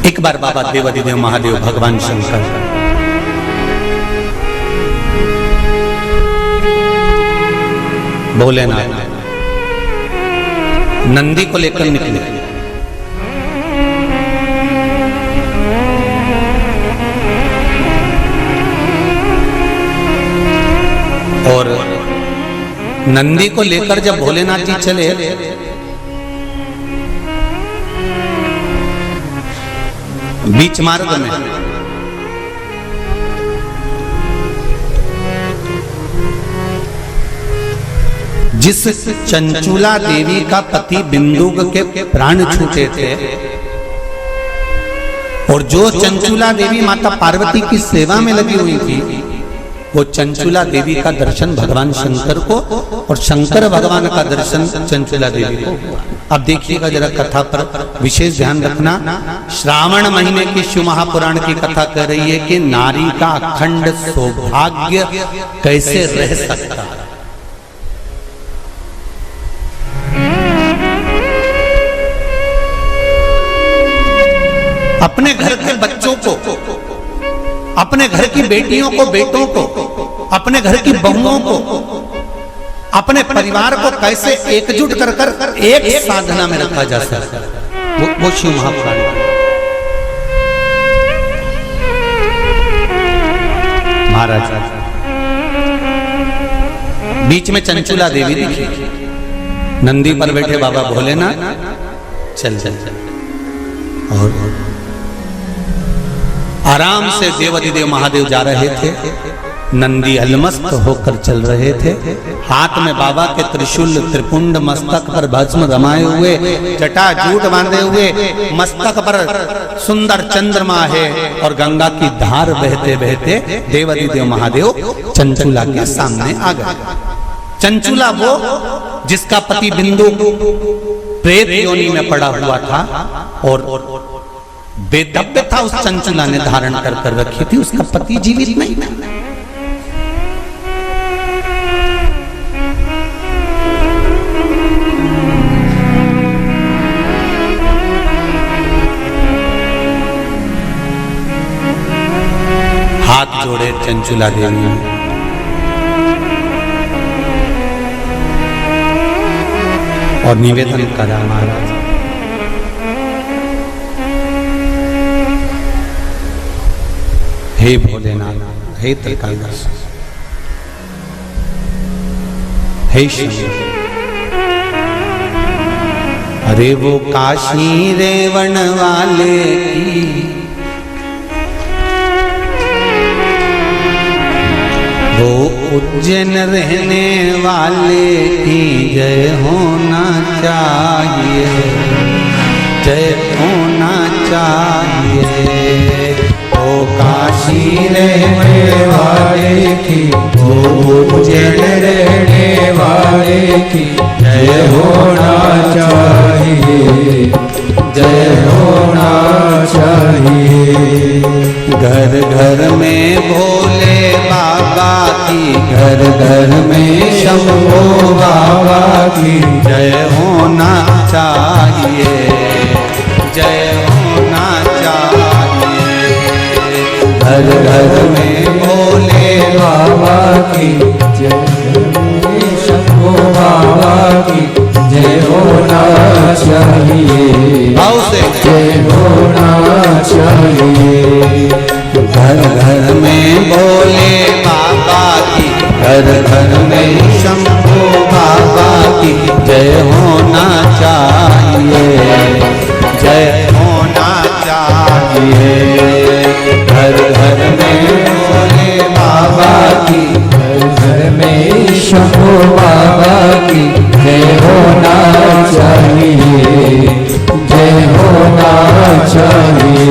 एक बार बाबा देवाधिदेव महादेव भगवान शंकर भोलेनाथ नंदी को लेकर निकले। और नंदी को लेकर जब भोलेनाथ जी चले बीच मार्ग में जिस चंचुला देवी का पति बिंदुक के प्राण छूटे थे और जो चंचुला देवी माता पार्वती की सेवा में लगी हुई थी, वो चंचुला देवी का दर्शन भगवान शंकर को और शंकर भगवान का दर्शन चंचुला देवी को। अब देखिएगा जरा कथा पर विशेष ध्यान रखना। श्रावण महीने की शिव महापुराण की कथा कह रही है कि नारी का अखंड सौभाग्य कैसे रह सकता है। अपने घर के बच्चों को, अपने घर की बेटियों को, बेटों को, अपने घर की बहुओं को, अपने परिवार को कैसे एकजुट कर कर एक साधना में रखा जा सकता है, वो शिव महापुराण। महाराज बीच में चंचुला देवी दिखी, नंदी पर बैठे बाबा भोलेनाथ चल चल चल और आराम से देवाधिदेव महादेव जा रहे थे। नंदी अलमस्त होकर चल रहे थे, हाथ में बाबा के त्रिशूल त्रिपुंड, मस्तक पर भस्म रमाए हुए, जटाजूट बांधे हुए, मस्तक पर सुंदर चंद्रमा है और गंगा की धार बहते बहते देवाधिदेव महादेव चंचुला के सामने आ गए। चंचुला वो जिसका पति बिंदु प्रेत योनि में पड़ा हुआ था और बेदब्य था, उस चंचुला ने धारण कर कर रखी थी, उसका पति जीवित नहीं था। हाथ जोड़े चंचुला देवी ने और निवेदन करा, महाराज हे भोलेनाथ, हे त्रिकालदर्श, हे शंकर, अरे वो काशी रेवण वाले की, वो उज्जैन रहने वाले की जय होना चाहिए, जय होना चाहिए। ओ काशी रहने वाले की, ओ उज्जैन रहने वाले की जय होना चाहिए, जय होना चाहिए। घर घर में भोले बाबा की, घर घर में शंभो बाबा की जय होना चाहिए, जय होना चाहिए। घर घर में भोले बाबा की जय, शंभो बाबा की जय होना चाहिए, जय होना चाहिए। घर घर में भोले बाबा की, घर घर में शंभो बाबा की जय होना चाहिए, जय होना चाहिए। घर घर में भोले बाबा की, घर घर में शंभो बाबा की जय होना चाहिए, जय होना चाहिए।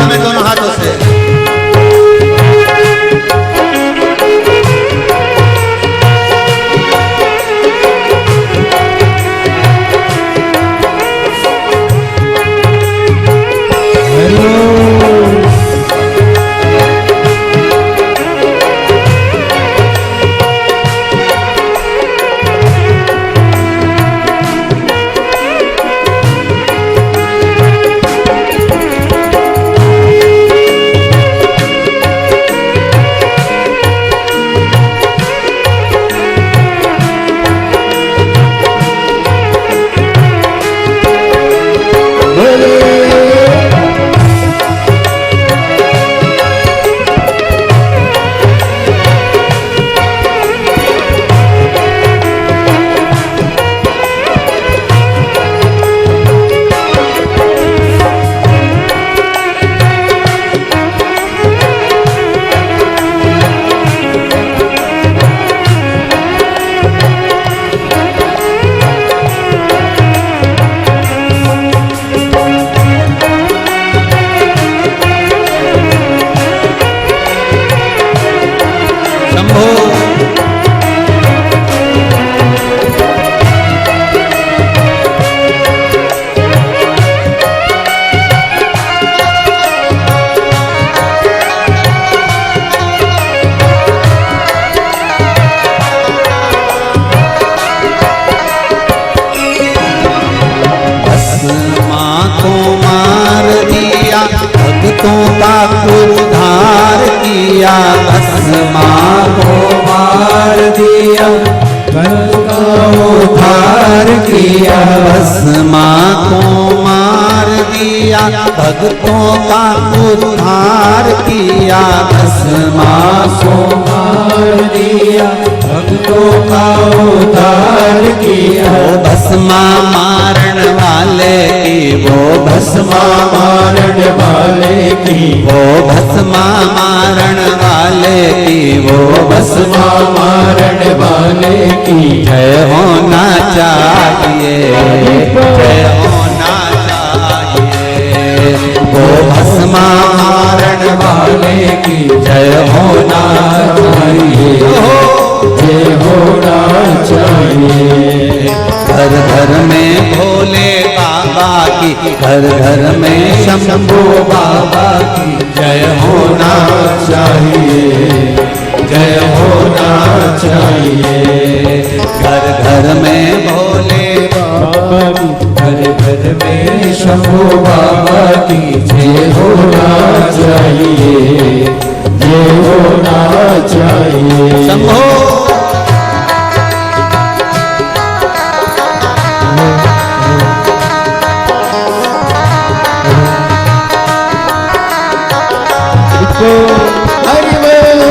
में दोनों हाथों से का उद्धार किया, भस्मा को मार दिया, का उद्धार किया, भस्मा को मार दिया, भक्तों का उद्धार किया, भस्मा को मार दिया, भक्तों का उद्धार किया। भस्मा मारण वाले की, वो भस्मा मारण वाले की, वो भस्मा मारण वाले की, वो भस्मा मारण वाले की जय होना चाहिए, जय होना चाहिए। वो भस्मा मारण वाले की जय होना चाहिए, जय होना चाहिए। घर घर में भोले बाबा की, घर घर में शंभू बाबा की जय होना चाहिए, जय होना चाहिए। घर घर में भोले बाबा की, घर घर में शंभू बाबा की जय होना चाहिए, जय होना चाहिए। शंभो हरि बोल।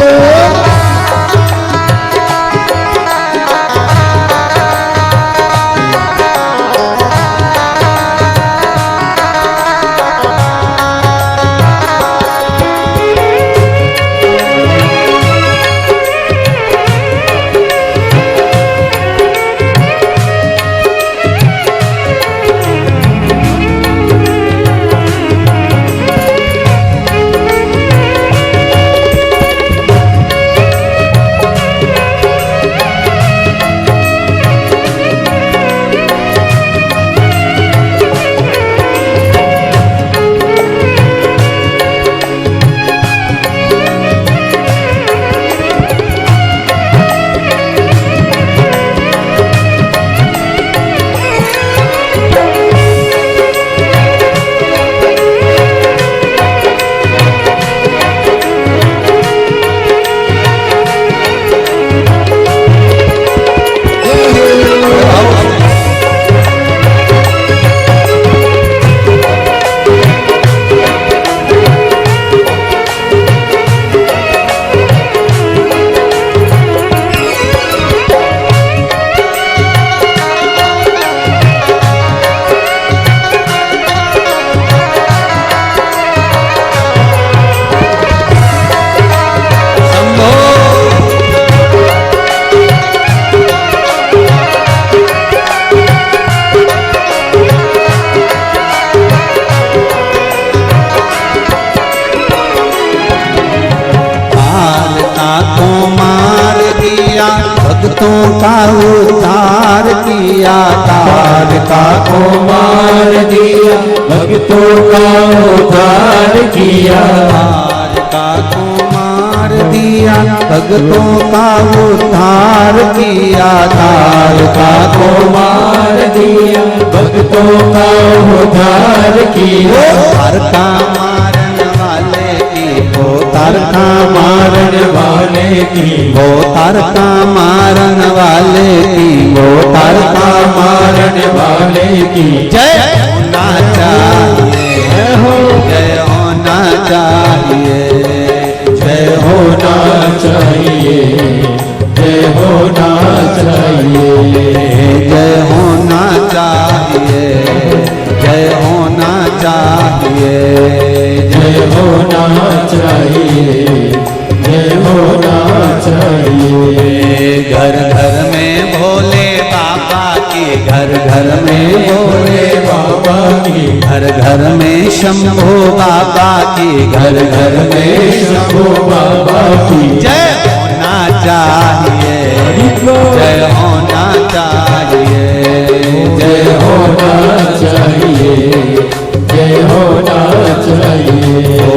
भक्तों का उद्धार किया, तारका को मार दिया, भक्तों का उद्धार किया। तारका को मार दिया, भक्तों का उद्धार किया, तारका को मार दिया, भक्तों का उद्धार किया। तारका मारन वाले की, वो तारका मारन वाले की, वो तारका मारन वाले की, वो तारका मारन वाले की जय होना चाहिए, जय होना चाहिए, जय होना चाहिए, जय होना चाहिए, जय होना चाहिए, जय होना चाहिए, जय होना चाहिए, जय होना चाहिए। घर घर में भोले बाबा की, घर घर में भोले बाबा की, घर घर में शंभू बाबा की, घर घर में शंभू बाबा की जय होना चाहिए, जय होना चाहिए, जय होना चाहिए, जय होना चाहिए, ओ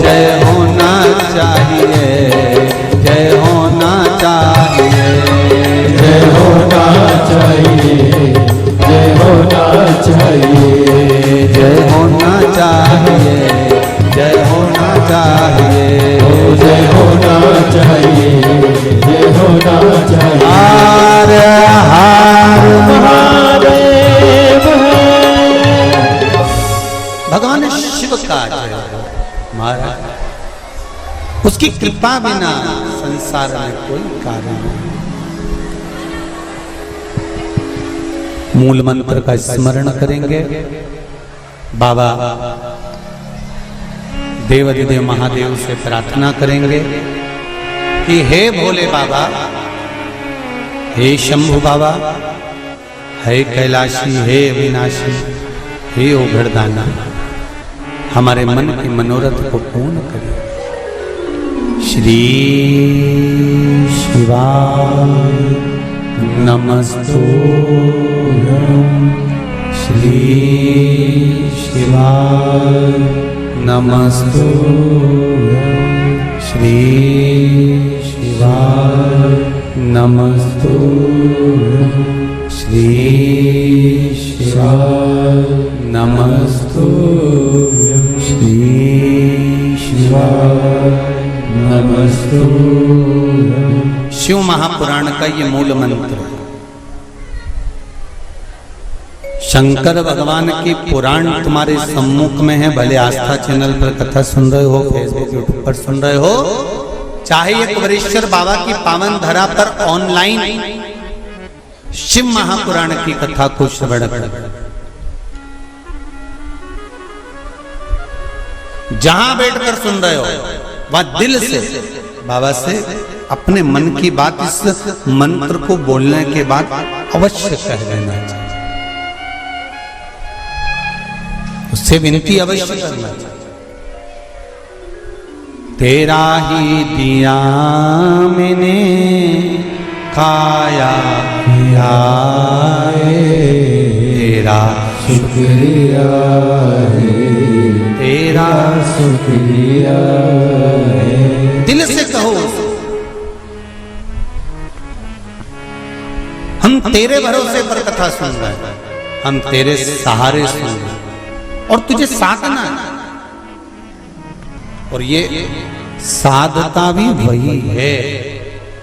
जय होना चाहिए, जय होना चाहिए, जय होना चाहिए, जय होना चाहिए, जय होना चाहिए, जय होना तुम्हारा, उसकी कृपा बिना संसार में कोई कार्य नहीं। मूल मंत्र का स्मरण करेंगे। बाबा देवाधिदेव महादेव से प्रार्थना करेंगे कि हे भोले बाबा, हे शंभु बाबा, हे कैलाशी, हे अविनाशी, हे ओघड़दाना, हमारे मन के मनोरथ को पूर्ण करें। श्री शिवाय नमस्तुभ्यं, श्री शिवाय नमस्तुभ्यं, श्री शिवाय नमस्तुभ्यं, श्री शिवाय नमस्तुभ्यं, श्री शिवाय नमस्तुभ्यं। शिव महापुराण का ये मूल मंत्र। शंकर भगवान की पुराण तुम्हारे सम्मुख में है, भले आस्था चैनल पर कथा सुन रहे हो, फेसबुक यूट्यूब पर सुन रहे हो, चाहे एक वरेश्वर बाबा की पावन धरा पर ऑनलाइन शिव महापुराण की कथा को श्रवण कर, जहां बैठकर सुन रहे हो वह दिल से बाबा से अपने मन की बात इस मंत्र को बोलने के बाद अवश्य कह देना चाहिए, उससे विनती अवश्य करना चाहिए। तेरा ही दिया मैंने खाया पिया है, तेरा शुक्रिया है, तेरा शुक्रिया है। दिल से कहो, हम तेरे भरोसे पर कथा सुन रहे हैं, हम तेरे सहारे सुन रहे हैं और तुझे साधना है। और ये साधता भी वही है,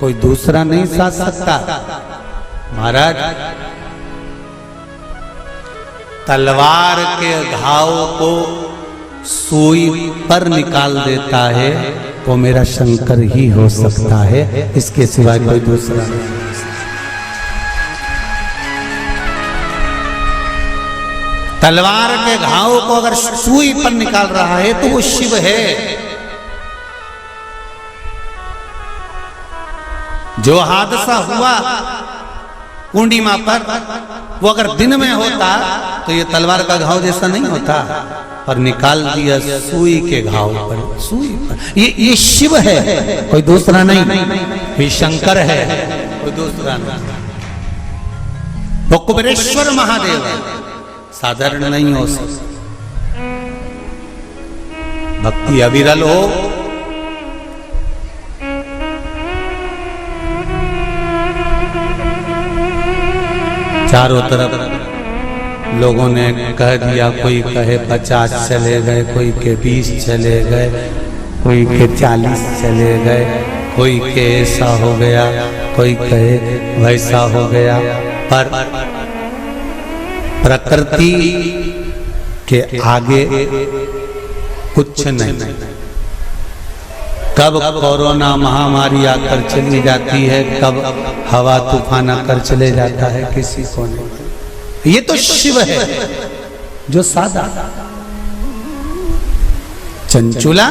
कोई दूसरा नहीं साध सकता। महाराज तलवार के घाव को सुई पर निकाल देता है वो मेरा शंकर ही हो सकता है, इसके सिवाय कोई दूसरा नहीं। तलवार के घाव को अगर सुई पर निकाल रहा है तो वो शिव है। जो हादसा हुआ पूर्णिमा पर, वो अगर दिन में होता तो ये तलवार का घाव जैसा नहीं होता, पर निकाल दिया सुई के घाव पर, सुई पर। ये शिव है, कोई दूसरा नहीं। ये शंकर है, कोई दूसरा नहीं। वो कुबेरेश्वर महादेव है, साधारण नहीं हो सकता। भक्ति अविरल हो, चारों तरफ लोगों ने कह दिया, कोई कहे 50 चले गए, कोई के 20 चले गए, कोई के 40 चले गए, कोई के ऐसा हो गया, कोई कहे वैसा हो गया। पर प्रकृति के आगे कुछ नहीं। कब कोरोना महामारी आकर चली जाती है, कब हवा तूफान आकर चले जाता है, किसी को नहीं। ये तो शिव है जो सादा चंचुला।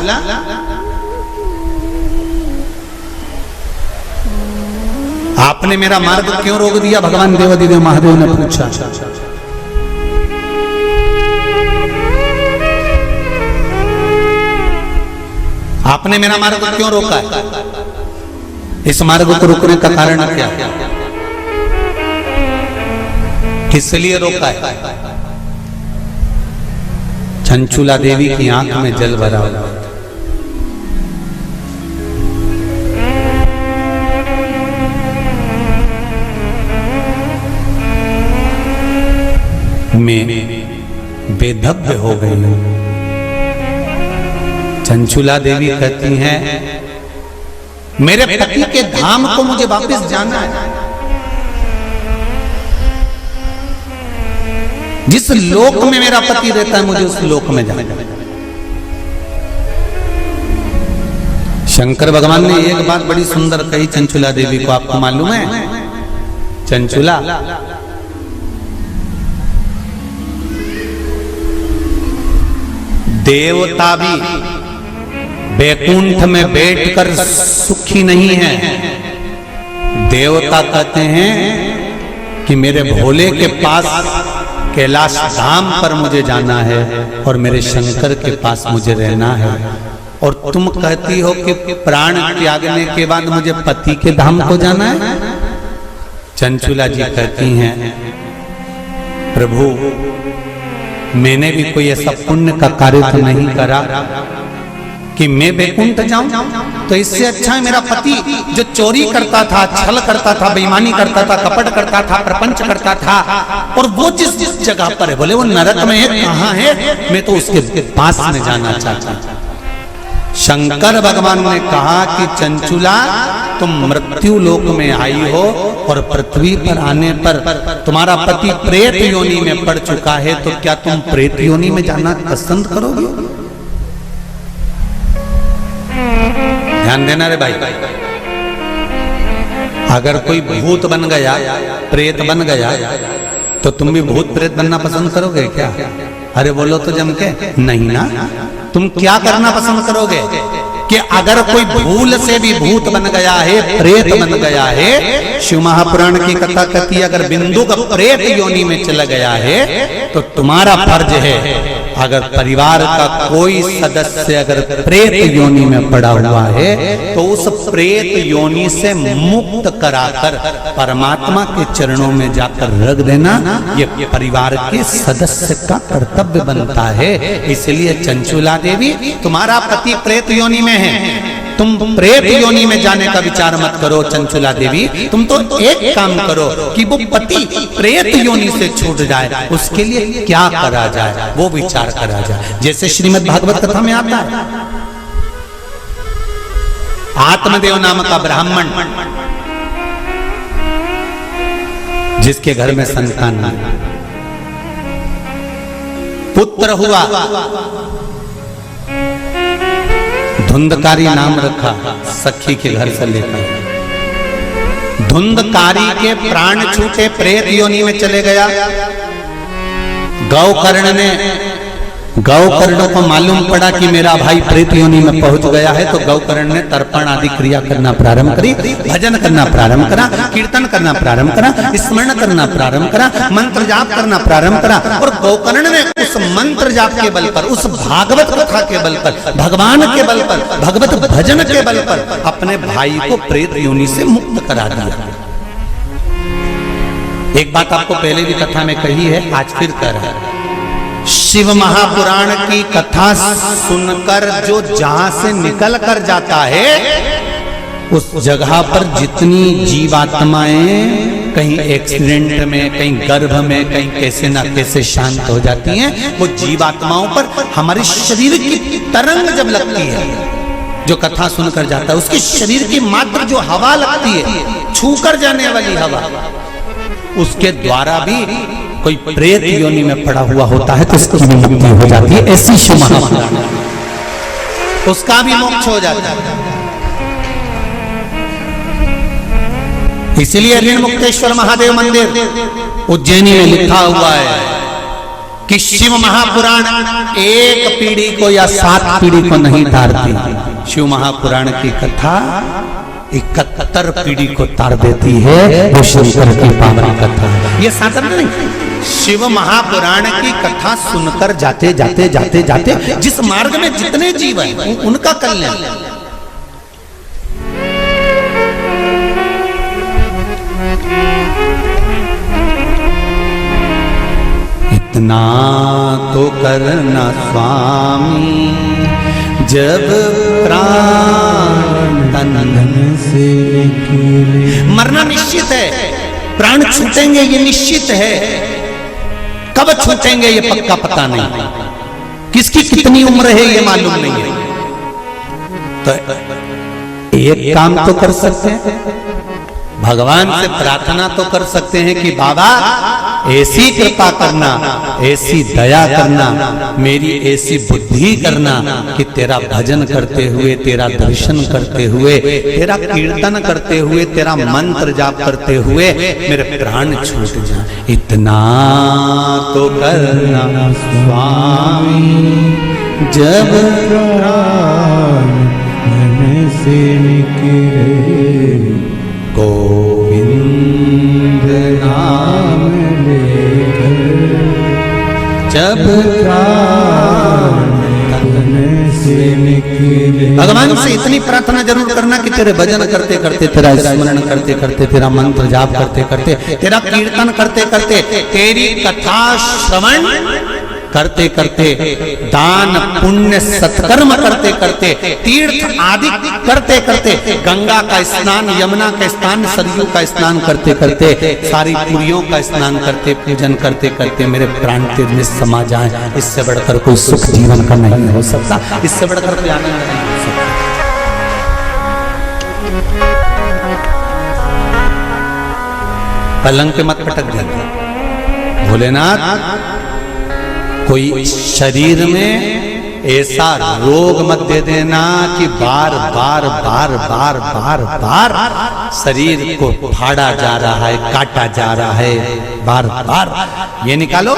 आपने मेरा मार्ग क्यों रोक दिया? भगवान देवाधिदेव महादेव ने पूछा। आपने मेरा मार्ग क्यों रोका है? इस मार्ग को रोकने का कारण क्या? किस लिए रोका है? चंचुला देवी की आंख में जल भरा हुआ था। मैं बेधब्य हो गई हूं। चंचुला देवी कहती हैं, मेरे पति के धाम को मुझे वापस जाना है। जिस लोक में मेरा पति रहता है, मुझे उस लोक में जाना है। शंकर भगवान ने एक बात बड़ी सुंदर कही चंचुला देवी को, आपको मालूम है? चंचुला, देवता भी वैकुंठ में बैठकर सुखी नहीं है। देवता कहते हैं कि मेरे भोले के पास कैलाश धाम पर मुझे जाना है और मेरे शंकर के पास मुझे रहना है, और तुम कहती हो कि प्राण त्यागने के बाद मुझे पति के धाम को जाना है। चंचुला जी कहती हैं, प्रभु मैंने भी कोई ऐसा पुण्य का कार्य तो नहीं करा कि मैं वैकुंठ जाऊं, तो इससे अच्छा है मेरा पति जो चोरी करता था, छल करता था, बेईमानी करता था, कपट करता था, प्रपंच करता था, और वो जिस जगह पर है, बोले वो नरक में है, कहाँ है, मैं तो उसके पास में जाना चाहता हूं। शंकर भगवान ने कहा कि चंचुला तुम मृत्यु लोक में आई हो और पृथ्वी पर आने पर तुम्हारा पति प्रेत योनि में पड़ चुका है, तो क्या तुम प्रेत योनि में जाना पसंद करोगे? ध्यान देना रे भाई, अगर कोई भूत बन गया, प्रेत बन गया, तो तुम भी भूत प्रेत बनना पसंद करोगे क्या? अरे बोलो तो जम के, नहीं ना। तुम क्या करना पसंद करोगे कि अगर कोई भूल से भी भूत बन गया है, प्रेत बन गया है, शिव महापुराण की कथा कहती है अगर बिंदु का प्रेत योनि में चला गया है, तो तुम्हारा फर्ज है अगर परिवार का कोई सदस्य अगर प्रेत योनि में पड़ा हुआ है तो उस प्रेत योनि से मुक्त कराकर परमात्मा के चरणों में जाकर रख देना, ये परिवार के सदस्य का कर्तव्य बनता है। इसलिए चंचुला देवी, तुम्हारा पति प्रेत योनि में है, तुम प्रेत योनि में जाने का विचार मत करो। चंचुला देवी, तुम तो एक काम करो कि वो पति प्रेत योनि से छूट जाए, उसके लिए क्या करा जाए वो विचार करा जाए। जैसे श्रीमद् भागवत कथा में आता है, आत्मदेव नाम का ब्राह्मण जिसके घर में संतान नहीं, पुत्र हुआ, धुंधकारी नाम रखा, सखी के घर से लेकर। धुंधकारी के प्राण छूटे, प्रेत योनि में चले गया। गौकर्ण को मालूम पड़ा कि मेरा भाई प्रेत योनि में पहुंच गया है, तो गौकर्ण ने तर्पण आदि क्रिया करना प्रारंभ करी, भजन करना प्रारंभ करा, कीर्तन करना प्रारंभ करा, स्मरण करना प्रारंभ करा, मंत्र जाप करना प्रारंभ करा। और गौकर्ण ने उस मंत्र जाप के बल पर, उस भागवत कथा के बल पर, भगवान के बल पर, भगवत भजन के बल पर अपने भाई को प्रेत योनि से मुक्त करा दिया। एक बात आपको पहले भी कथा में कही है, आज फिर कह रहा है। शिव महापुराण की कथा सुनकर जो जहां से निकल कर जाता है, उस जगह पर जितनी जीवात्माएं कहीं एक्सीडेंट में, कहीं गर्भ में, कहीं कैसे ना कैसे शांत हो जाती हैं, वो जीवात्माओं पर हमारे शरीर की तरंग जब लगती है, जो कथा सुनकर जाता है, उसके शरीर की मात्र जो हवा लगती है, छूकर जाने वाली हवा, उसके द्वारा भी कोई प्रेत योनि में पड़ा हुआ होता है तो उसकी भी मुक्ति हो जाती है। ऐसी शिव महापुराण, उसका भी मोक्ष हो जाता है। इसलिए ऋणमुक्तेश्वर महादेव मंदिर उज्जैनी में लिखा हुआ है कि शिव महापुराण एक पीढ़ी को या 7 पीढ़ी को नहीं तारती। शिव महापुराण की कथा 71 पीढ़ी को तार देती है। वो शंकर की पावन कथा है, ये साधारण नहीं। शिव महापुराण की कथा सुनकर जाते जाते जाते जाते जिस मार्ग में जितने जीव हैं उनका कल्याण। इतना तो करना स्वामी जब प्राण तन से मरना निश्चित है, प्राण छूटेंगे ये निश्चित है, कब छूटेंगे ये पक्का पता नहीं, किसकी कितनी उम्र है ये मालूम नहीं है। तो एक काम तो कर सकते हैं, भगवान से प्रार्थना तो कर सकते हैं कि बाबा ऐसी कृपा करना, ऐसी दया करना, मेरी ऐसी बुद्धि करना कि तेरा भजन करते हुए, तेरा दर्शन करते हुए, तेरा कीर्तन करते हुए, तेरा मंत्र जाप करते हुए मेरे प्राण छूट जाए। इतना तो करना स्वामी जब प्राण मन से निकले, गोविंद नाम लेकर जब प्राण मन से निकले। भगवान से इतनी प्रार्थना जरूर करना कि तेरे भजन करते करते, तेरा स्मरण करते करते, तेरा मंत्र जाप करते करते, तेरा कीर्तन करते करते, तेरी कथा श्रवण करते करते, दान पुण्य सत्कर्म करते करते, तीर्थ आदि करते करते, गंगा का स्नान, यमुना का स्नान, सरयू का स्नान करते करते, सारी पुरियों का स्नान करते, पूजन करते करते मेरे प्राण तेज में समा जाए। इससे बढ़कर कोई सुख जीवन का नहीं हो सकता, इससे बढ़कर कोई आनंद नहीं हो सकता। पलंग पे मत पटक जाना भोलेनाथ, कोई शरीर में ऐसा रोग मत दे देना कि बार बार बार बार बार बार शरीर को फाड़ा जा रहा है, काटा जा रहा है, बार बार। ये निकालो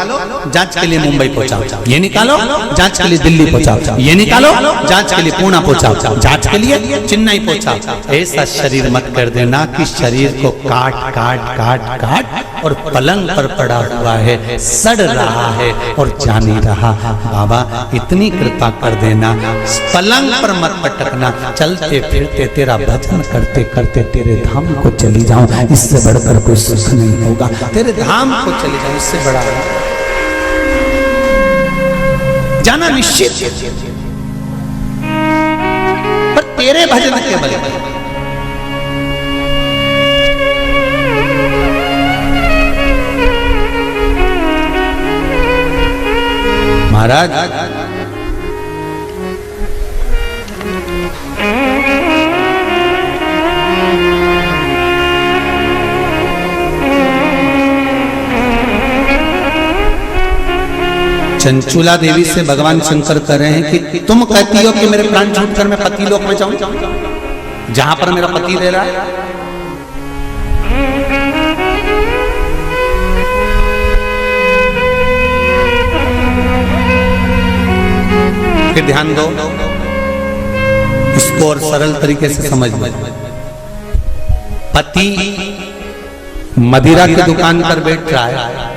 जांच के लिए मुंबई पहुंचाओ, ये निकालो जांच के लिए दिल्ली पहुंचाओ, ये निकालो जांच के लिए पुणे पहुंचाओ, जांच के लिए चेन्नई पहुंचाओ। ऐसा शरीर मत कर देना कि शरीर को काट काट काट काट और पलंग पर पड़ा हुआ है, सड़ रहा है और जा नहीं रहा। बाबा इतनी कृपा कर देना, पलंग पर मत पटकना, चलते फिरते तेरा भजन करते करते तेरे धाम को चली जाऊं, इससे बढ़कर कोई सुख नहीं होगा। तेरे धाम को चली जाऊं, इससे बड़ा जाना निश्चित, पर तेरे भजन के बल पर। महाराज चंचुला देवी से भगवान शंकर कह रहे हैं कि तुम कहती हो कि मेरे प्राण छूटकर मैं पति लोक में जाऊं, जहां पर मेरा पति रह रहा है। फिर ध्यान दो, इसको और सरल तरीके से समझ लो। पति मदिरा की दुकान पर बैठ रहा है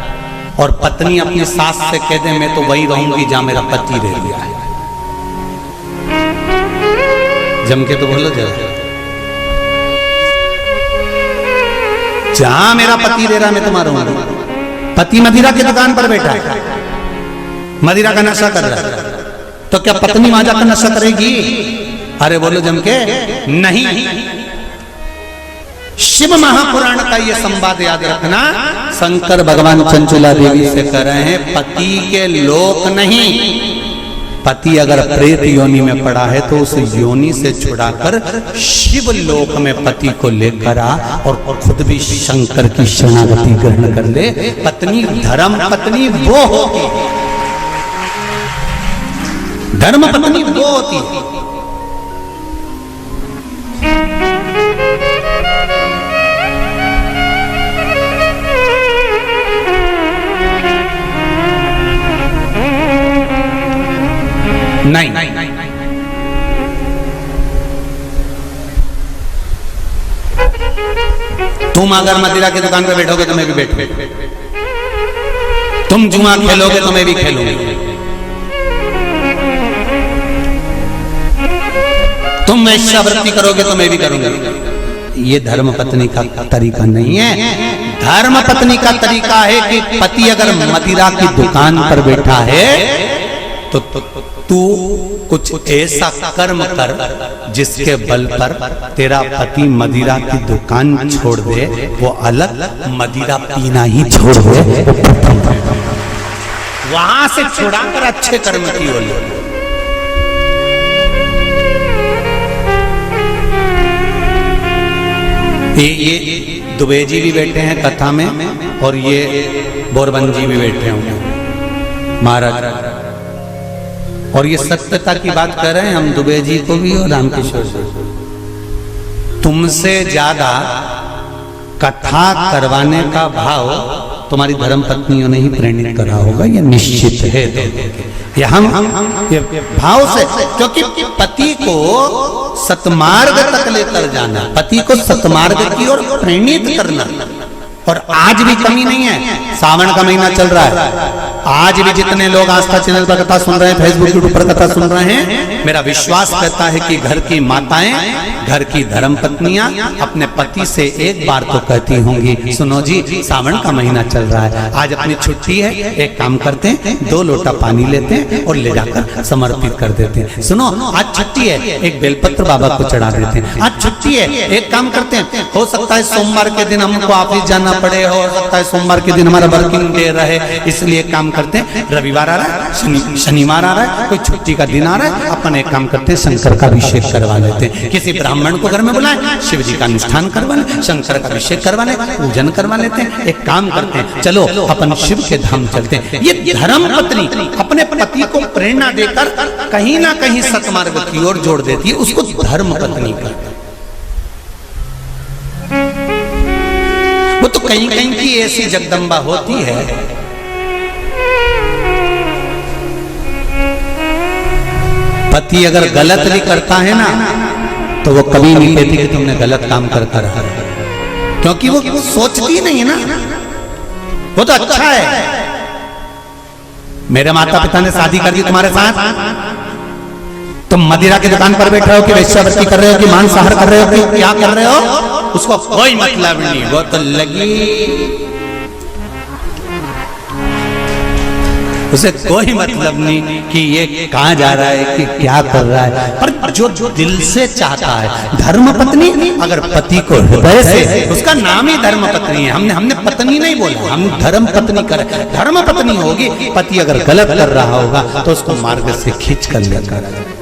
और पत्नी अपनी सास से कह दे मैं तो वही रहूंगी जहां मेरा पति रह गया है। जम के तो बोलो जरा, जहां मेरा पति रह रहा मैं तुम्हारा रहूंगा। पति मदिरा की दुकान पर बैठा है, मदिरा का नशा कर रहा है, तो क्या पत्नी वहां जाकर नशा करेगी? अरे बोलो जम के, नहीं। शिव महापुराण का ये संवाद याद रखना। शंकर भगवान चंचुला देवी से कह रहे हैं पति के लोक नहीं, पति अगर प्रेत योनि में पड़ा है तो उस योनि से छुड़ाकर शिव लोक में पति को लेकर आ और खुद भी शंकर की शरणागति ग्रहण कर ले। पत्नी धर्म पत्नी वो होती, धर्म पत्नी वो होती। नहीं, तुम अगर मदिरा की दुकान पे बैठोगे तो मैं भी बैठूंगा, तुम जुआ खेलोगे तो मैं भी खेलूंगी, तुम वेश्यावृत्ति करोगे तो मैं भी करूंगा। ये धर्म पत्नी का तरीका नहीं है। धर्म पत्नी का तरीका है कि पति अगर मदिरा की दुकान पर बैठा है तो तू कुछ ऐसा कर्म कर जिसके बल पर तेरा पति मदिरा की दुकान छोड़ दे, वो अलग मदिरा पीना ही छोड़ दे, वहां से छुड़ाकर अच्छे कर्म की ओर ले। ये दुबे जी भी बैठे हैं कथा में और ये बोरबन जी भी बैठे होंगे महाराज, और ये सत्यता की बात कर रहे हैं हम, दुबे जी को भी और रामकिशोर जी। तुमसे ज्यादा कथा करवाने का भाव तुम्हारी धर्म पत्नियों ने ही प्रेरित करा होगा, ये निश्चित है। ये हम ये भाव से, क्योंकि पति को सतमार्ग तक लेकर जाना, पति को सतमार्ग की ओर प्रेरित करना, और आज भी कमी नहीं है। सावन का महीना चल रहा है, आज भी जितने लोग आस्था चैनल पर कथा सुन रहे हैं, फेसबुक यूट्यूब पर कथा सुन रहे हैं, मेरा विश्वास कहता है कि घर की माताएं, घर की धर्म पत्नियां अपने पति से एक बार तो कहती होंगी, सुनो जी सावन का महीना चल रहा है, आज अपनी छुट्टी है, एक काम करते हैं 2 लोटा पानी लेते हैं और ले जाकर समर्पित कर देते हैं। सुनो आज छुट्टी है, एक बेलपत्र बाबा को चढ़ा देते हैं। आज छुट्टी है, एक काम करते हैं, हो सकता है सोमवार के दिन हमको ऑफिस जाना पड़े, हो सकता है सोमवार के दिन हमारा वर्किंग डे रहे, इसलिए काम करते हैं, रविवार आ रहा है, शनिवार आ रहा है, कोई छुट्टी का दिन आ रहा है, अपन एक काम करते हैं शंकर का अभिषेक करवा लेते हैं। किसी ब्राह्मण को घर में बुलाएं, शिव जी का अनुष्ठान करवा लें, शंकर का अभिषेक करवा लें, पूजन करवा लेते हैं। एक काम करते हैं, चलो अपन शिव के धाम चलते हैं। ये धर्म पत्नी अपने पति को प्रेरणा देकर कहीं ना कहीं सतमार्ग की ओर जोड़ देती है, उसको धर्म पत्नी कहते हैं। वो तो कहीं कहीं की ऐसी जगदम्बा होती है, पति अगर गलत भी करता है ना तो वो कभी नहीं कहती कि तुमने गलत काम करता रहा, क्योंकि वो सोचती नहीं है ना, वो तो अच्छा है। मेरे माता पिता ने शादी कर दी तुम्हारे साथ, तुम मदिरा की दुकान पर बैठे हो कि वेश्यावृत्ति कर रहे हो कि मांसाहार कर रहे हो कि क्या कर रहे हो, उसको कोई मतलब नहीं। वो तो लगी, उसे कोई मतलब नहीं कि ये कहां जा रहा है कि क्या कर रहा है, पर जो दिल से चाहता है धर्म पत्नी, अगर पति को हृदय से, उसका नाम ही धर्म पत्नी है। हमने पत्नी नहीं बोला, हम धर्म पत्नी कर, धर्म पत्नी होगी। पति अगर गलत कर रहा होगा तो उसको मार्ग से खींच कर लेकर